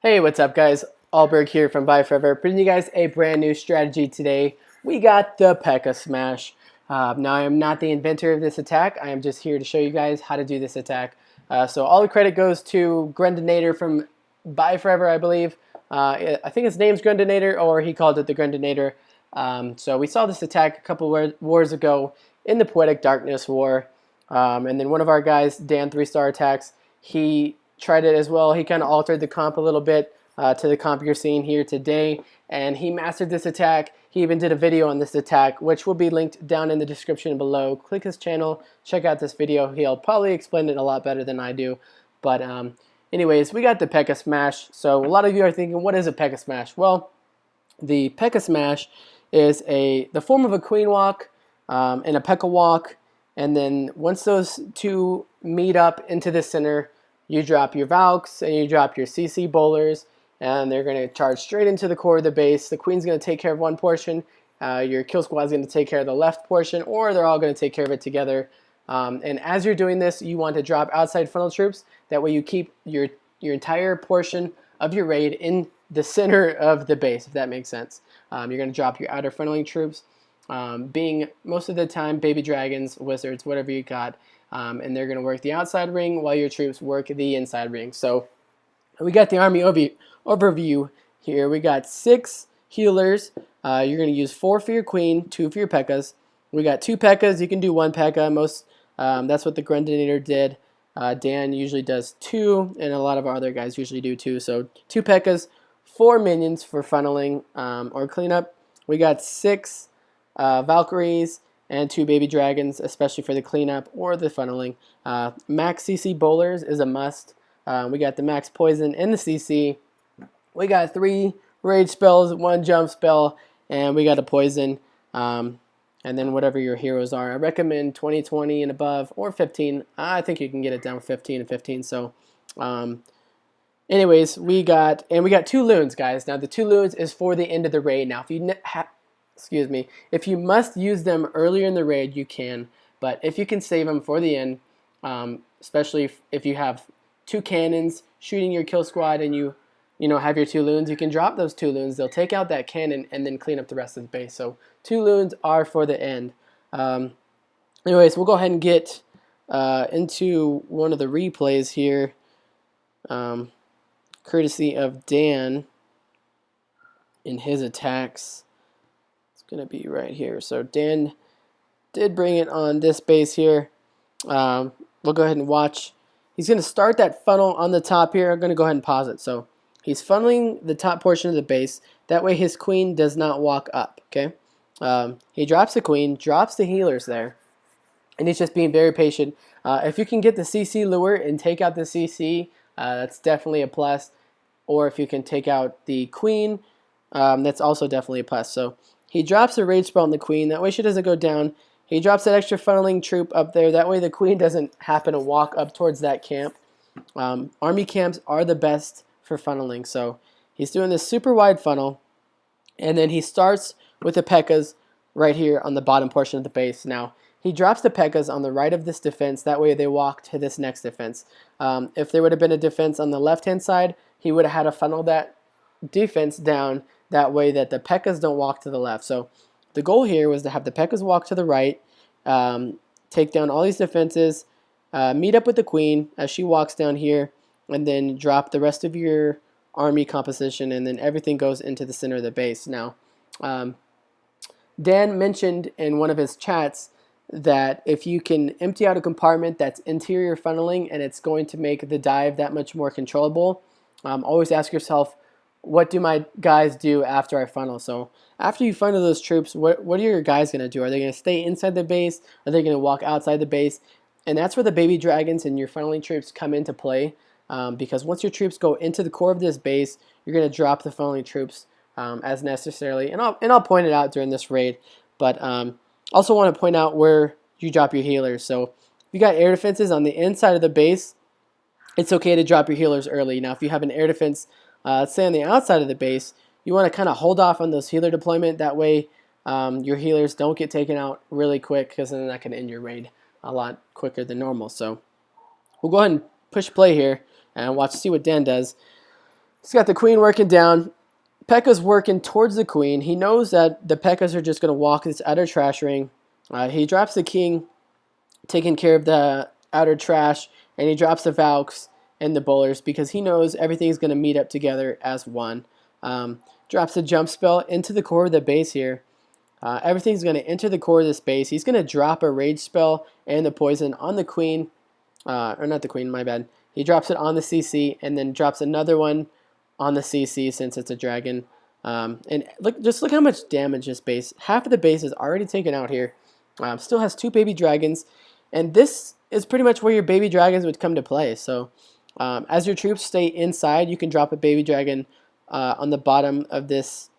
Hey, what's up guys? Ahlberg here from Buy Forever, bringing you guys a brand new strategy today. We got the Pekka Smash. Now I am not the inventor of this attack, I am just here to show you guys how to do this attack. So all the credit goes to Grundinator from Buy Forever, I believe. I think his name's Grundinator, or he called it the Grundinator. So we saw this attack a couple wars ago in the Poetic Darkness War. And then one of our guys, Dan 3-star Attacks, he tried it as well. He kind of altered the comp a little bit to the comp you're seeing here today, and he mastered this attack. He even did a video on this attack, which will be linked down in the description below. Click his channel, check out this video. He'll probably explain it a lot better than I do. But anyways, we got the Pekka Smash. So a lot of you are thinking, what is a Pekka Smash? Well, the Pekka Smash is the form of a Queen Walk and a Pekka Walk, and then once those two meet up into the center, you drop your Valks and you drop your CC bowlers, and they're going to charge straight into the core of the base. The Queen's going to take care of one portion, your Kill Squad's going to take care of the left portion, or they're all going to take care of it together. And as you're doing this, you want to drop outside funnel troops. That way you keep your entire portion of your raid in the center of the base, if that makes sense. You're going to drop your outer funneling troops, being most of the time baby dragons, wizards, whatever you got. And they're going to work the outside ring while your troops work the inside ring. So we got the army overview here. We got 6 healers. You're going to use 4 for your queen, 2 for your Pekkas. We got 2 Pekkas. You can do 1 Pekka. That's what the Grundinator did. Dan usually does 2, and a lot of our other guys usually do 2. So 2 Pekkas, 4 minions for funneling or cleanup. We got 6 Valkyries and 2 baby dragons, especially for the cleanup or the funneling. Max CC bowlers is a must. We got the max poison and the CC. We got 3 rage spells, 1 jump spell, and we got a poison. And then whatever your heroes are. I recommend 20, 20 and above, or 15. I think you can get it down with 15 and 15. So anyways, we got 2 Loons, guys. Now the 2 Loons is for the end of the raid. Now if you if you must use them earlier in the raid, you can. But if you can save them for the end, especially if you have 2 cannons shooting your kill squad and you have your 2 Loons, you can drop those 2 Loons. They'll take out that cannon and then clean up the rest of the base. So 2 Loons are for the end. Anyways, we'll go ahead and get into one of the replays here, courtesy of Dan in his attacks. Going to be right here. So Dan did bring it on this base here. We'll go ahead and watch. He's going to start that funnel on the top here. I'm going to go ahead and pause it. So he's funneling the top portion of the base. That way his queen does not walk up. Okay. He drops the queen, drops the healers there, and he's just being very patient. If you can get the CC lure and take out the CC, that's definitely a plus. Or if you can take out the queen, that's also definitely a plus. So he drops a rage spell on the queen. That way she doesn't go down. He drops that extra funneling troop up there. That way the queen doesn't happen to walk up towards that camp. Army camps are the best for funneling. So he's doing this super wide funnel. And then he starts with the Pekkas right here on the bottom portion of the base. Now, he drops the Pekkas on the right of this defense. That way they walk to this next defense. If there would have been a defense on the left-hand side, he would have had to funnel that defense down. That way that the Pekkas don't walk to the left. So the goal here was to have the Pekkas walk to the right, take down all these defenses, meet up with the queen as she walks down here, and then drop the rest of your army composition, and then everything goes into the center of the base. Now, Dan mentioned in one of his chats that if you can empty out a compartment that's interior funneling and it's going to make the dive that much more controllable, always ask yourself, what do my guys do after I funnel? So after you funnel those troops, what are your guys going to do? Are they going to stay inside the base? Are they going to walk outside the base? And that's where the baby dragons and your funneling troops come into play, because once your troops go into the core of this base, you're going to drop the funneling troops as necessarily. And I'll point it out during this raid. But also want to point out where you drop your healers. So if you got air defenses on the inside of the base, it's okay to drop your healers early. Now if you have an air defense, let's say on the outside of the base, you want to kind of hold off on those healer deployment. That way your healers don't get taken out really quick, because then that can end your raid a lot quicker than normal. So we'll go ahead and push play here and see what Dan does. He's got the queen working down. Pekka's working towards the queen. He knows that the Pekkas are just going to walk this outer trash ring. He drops the king, taking care of the outer trash, and he drops the Valks and the bowlers because he knows everything's going to meet up together as one. Drops the jump spell into the core of the base here. Everything's going to enter the core of this base. He's going to drop a rage spell and the poison on the queen, or not the queen, my bad. He drops it on the CC and then drops another one on the CC since it's a dragon. And just look how much damage this base. Half of the base is already taken out here. Still has 2 baby dragons, and this is pretty much where your baby dragons would come to play. So as your troops stay inside, you can drop a baby dragon on the bottom of this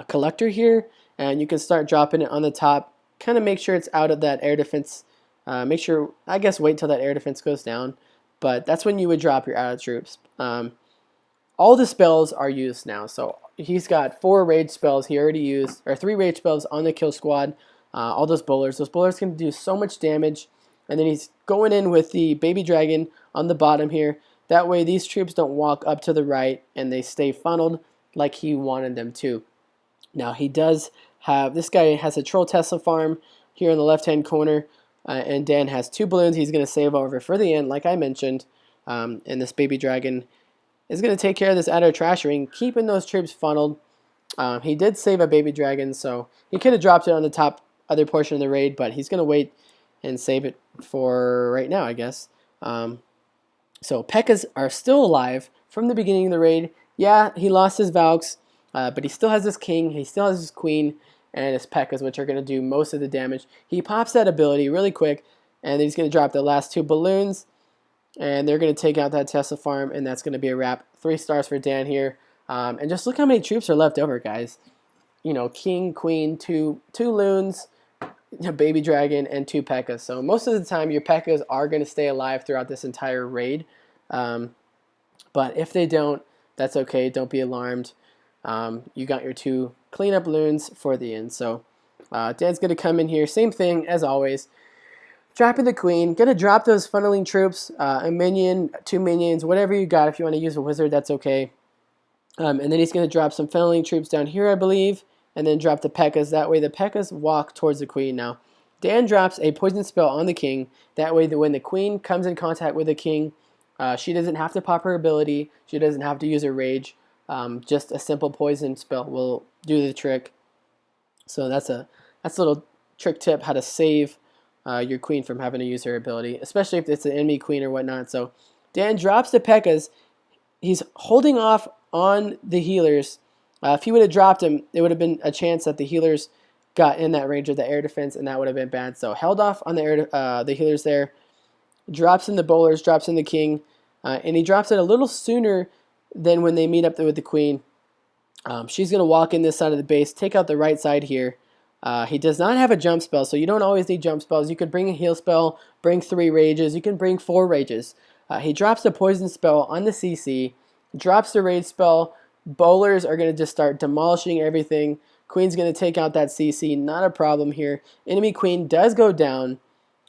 collector here, and you can start dropping it on the top. Kind of make sure it's out of that air defense. Make sure, I guess, wait till that air defense goes down. But that's when you would drop your outer troops. All the spells are used now. So he's got 4 rage spells he already used, or 3 rage spells on the kill squad. All those bowlers. Those bowlers can do so much damage. And then he's going in with the baby dragon on the bottom here. That way these troops don't walk up to the right and they stay funneled like he wanted them to. Now he does have, this guy has a Troll Tesla farm here in the left hand corner. And Dan has 2 balloons he's going to save over for the end, like I mentioned. And this baby dragon is going to take care of this outer trash ring, keeping those troops funneled. He did save a baby dragon, so he could have dropped it on the top other portion of the raid, but he's going to wait and save it for right now, I guess. So Pekkas are still alive from the beginning of the raid. Yeah, he lost his Valks, but he still has his king, he still has his queen, and his Pekkas, which are going to do most of the damage. He pops that ability really quick, and then he's going to drop the last 2 balloons, and they're going to take out that Tesla farm, and that's going to be a wrap. 3 stars for Dan here. And just look how many troops are left over, guys. You know, king, queen, two loons, a baby dragon, and 2 Pekkas. So most of the time, your Pekkas are going to stay alive throughout this entire raid. But if they don't, that's okay. Don't be alarmed. You got your 2 cleanup loons for the end. So Dan's going to come in here. Same thing as always. Dropping the queen. Going to drop those funneling troops. A minion, 2 minions, whatever you got. If you want to use a wizard, that's okay. And then he's going to drop some funneling troops down here, I believe. And then drop the Pekkas. That way the Pekkas walk towards the queen. Now, Dan drops a poison spell on the king. That way when the queen comes in contact with the king, she doesn't have to pop her ability. She doesn't have to use her rage. Just a simple poison spell will do the trick. So that's a little trick tip how to save your queen from having to use her ability, especially if it's an enemy queen or whatnot. So Dan drops the Pekkas. He's holding off on the healers. If he would have dropped him, it would have been a chance that the healers got in that range of the air defense, and that would have been bad. So held off on the healers there. Drops in the bowlers, drops in the king, and he drops it a little sooner than when they meet up with the queen. She's going to walk in this side of the base, take out the right side here. He does not have a jump spell, so you don't always need jump spells. You could bring a heal spell, bring 3 rages. You can bring 4 rages. He drops the poison spell on the CC, drops the rage spell. Bowlers are going to just start demolishing everything. Queen's going to take out that CC, not a problem here. Enemy queen does go down,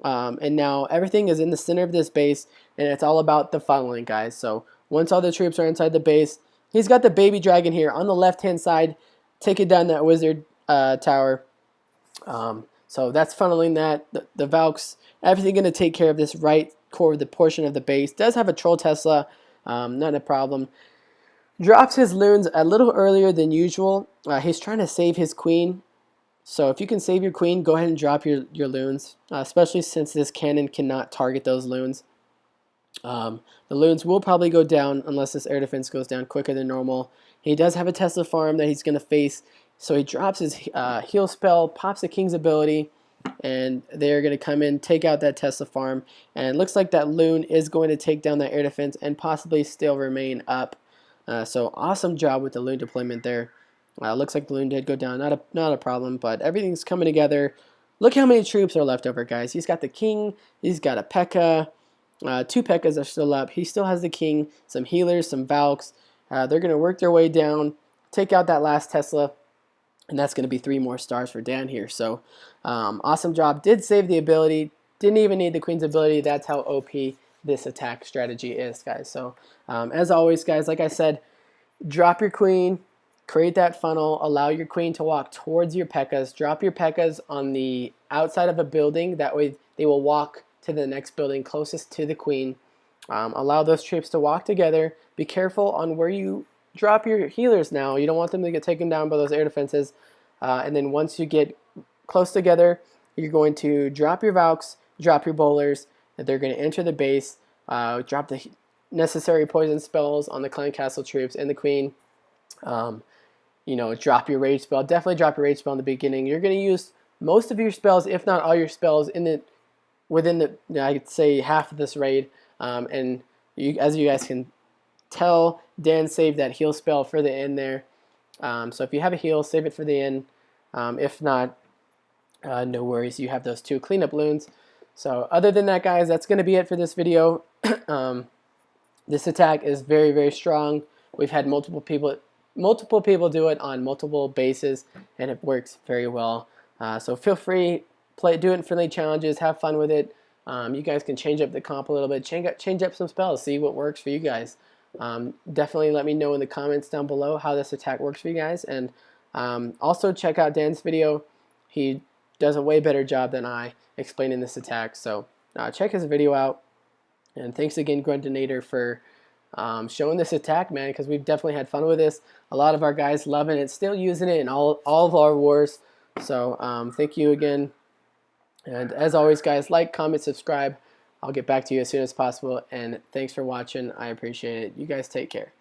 and now everything is in the center of this base, and it's all about the funneling, guys. So once all the troops are inside the base, he's got the baby dragon here on the left-hand side, taking down that wizard tower. So that's funneling that. The Valks, everything going to take care of this right core of the portion of the base. Does have a Troll Tesla, not a problem. Drops his loons a little earlier than usual. He's trying to save his queen. So if you can save your queen, go ahead and drop your loons, especially since this cannon cannot target those loons. The loons will probably go down unless this air defense goes down quicker than normal. He does have a Tesla farm that he's going to face. So he drops his heal spell, pops the king's ability, and they're going to come in, take out that Tesla farm. And it looks like that loon is going to take down that air defense and possibly still remain up. So awesome job with the loon deployment there. Looks like the loon did go down, not a problem, but everything's coming together. Look how many troops are left over, guys. He's got the king, he's got a Pekka, 2 Pekkas are still up. He still has the king, some healers, some Valks. They're going to work their way down, take out that last Tesla, and that's going to be 3 more stars for Dan here. So awesome job. Did save the ability, didn't even need the queen's ability. That's how OP this attack strategy is, guys. So as always, guys, like I said, drop your queen, create that funnel, allow your queen to walk towards your Pekkas, drop your Pekkas on the outside of a building, that way they will walk to the next building closest to the queen. Allow those troops to walk together. Be careful on where you drop your healers now. You don't want them to get taken down by those air defenses. And then once you get close together, you're going to drop your Valks, drop your bowlers, and they're going to enter the base, drop the necessary poison spells on the clan castle troops and the queen. You know, drop your rage spell. Definitely drop your rage spell in the beginning. You're going to use most of your spells, if not all your spells, within the I'd say half of this raid. And as you guys can tell, Dan saved that heal spell for the end there. So if you have a heal, save it for the end. If not, no worries. You have those 2 cleanup loons. So other than that, guys, that's going to be it for this video. This attack is very, very strong. We've had multiple people do it on multiple bases, and it works very well. So feel free, do it in friendly challenges, have fun with it. You guys can change up the comp a little bit, change up some spells, see what works for you guys. Definitely let me know in the comments down below how this attack works for you guys, and also check out Dan's video. He does a way better job than I explaining this attack, so check his video out. And thanks again, Gruntinator, for showing this attack, man, because we've definitely had fun with this. A lot of our guys loving it, still using it in all of our wars. So thank you again. And as always, guys, like, comment, subscribe. I'll get back to you as soon as possible. And thanks for watching. I appreciate it. You guys take care.